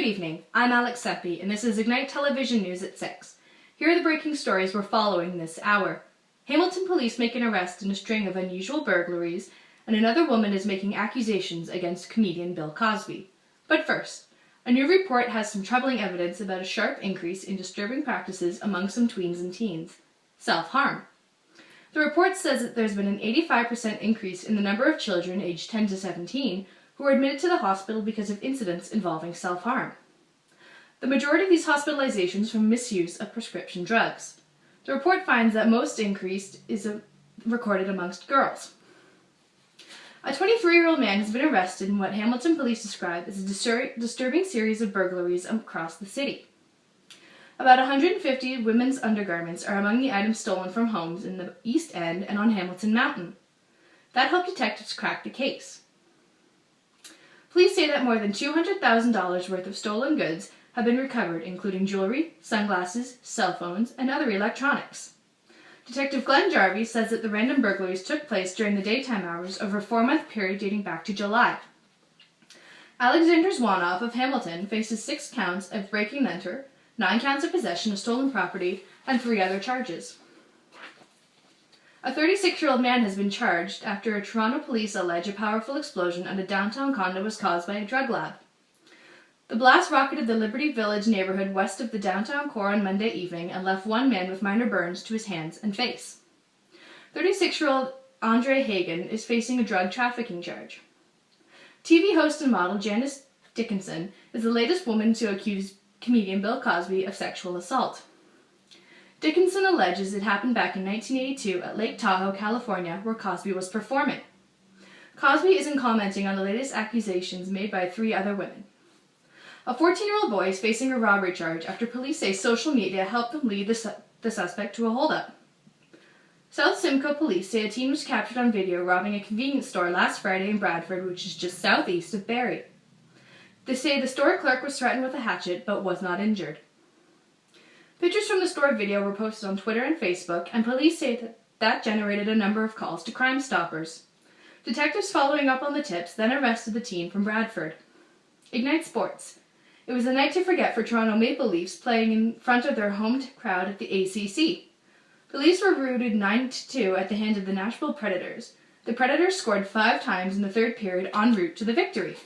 Good evening, I'm Alex Seppi, and this is Ignite Television News at 6. Here are the breaking stories we're following this hour. Hamilton police make an arrest in a string of unusual burglaries, and another woman is making accusations against comedian Bill Cosby. But first, a new report has some troubling evidence about a sharp increase in disturbing practices among some tweens and teens. Self-harm. The report says that there's been an 85% increase in the number of children aged 10 to 17 who were admitted to the hospital because of incidents involving self-harm. The majority of these hospitalizations from misuse of prescription drugs. The report finds that most increase is recorded amongst girls. A 23-year-old man has been arrested in what Hamilton police describe as a disturbing series of burglaries across the city. About 150 women's undergarments are among the items stolen from homes in the East End and on Hamilton Mountain. That helped detectives crack the case. Police say that more than $200,000 worth of stolen goods have been recovered, including jewelry, sunglasses, cell phones, and other electronics. Detective Glenn Jarvie says that the random burglaries took place during the daytime hours over a 4-month period dating back to July. Alexander Zwanoff of Hamilton faces 6 counts of breaking and enter, 9 counts of possession of stolen property, and 3 other charges. A 36-year-old man has been charged after Toronto police allege a powerful explosion at a downtown condo was caused by a drug lab. The blast rocketed the Liberty Village neighborhood west of the downtown core on Monday evening and left one man with minor burns to his hands and face. 36-year-old Andre Hagan is facing a drug trafficking charge. TV host and model Janice Dickinson is the latest woman to accuse comedian Bill Cosby of sexual assault. Dickinson alleges it happened back in 1982 at Lake Tahoe, California, where Cosby was performing. Cosby isn't commenting on the latest accusations made by 3 other women. A 14-year-old boy is facing a robbery charge after police say social media helped them lead the suspect to a holdup. South Simcoe police say a teen was captured on video robbing a convenience store last Friday in Bradford, which is just southeast of Barrie. They say the store clerk was threatened with a hatchet but was not injured. Pictures from the store video were posted on Twitter and Facebook, and police say that generated a number of calls to Crime Stoppers. Detectives following up on the tips then arrested the teen from Bradford. Ignite Sports. It was a night to forget for Toronto Maple Leafs playing in front of their home crowd at the ACC. The Leafs were routed 9-2 at the hands of the Nashville Predators. The Predators scored 5 times in the third period en route to the victory.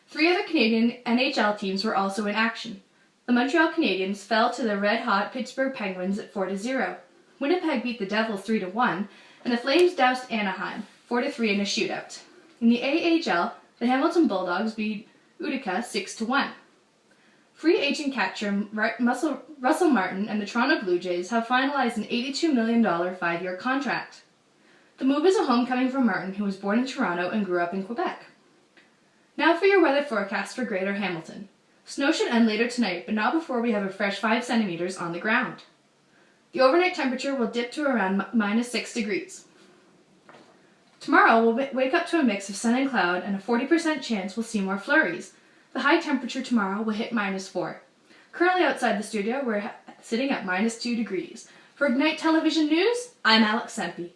3 other Canadian NHL teams were also in action. The Montreal Canadiens fell to the red-hot Pittsburgh Penguins at 4-0. Winnipeg beat the Devils 3-1, and the Flames doused Anaheim 4-3 in a shootout. In the AHL, the Hamilton Bulldogs beat Utica 6-1. Free agent catcher Russell Martin and the Toronto Blue Jays have finalized an $82 million 5-year contract. The move is a homecoming for Martin, who was born in Toronto and grew up in Quebec. Now for your weather forecast for Greater Hamilton. Snow should end later tonight, but not before we have a fresh 5 centimeters on the ground. The overnight temperature will dip to around -6 degrees. Tomorrow we'll wake up to a mix of sun and cloud, and a 40% chance we'll see more flurries. The high temperature tomorrow will hit -4. Currently outside the studio, we're sitting at -2 degrees. For Ignite Television News, I'm Alex Sempe.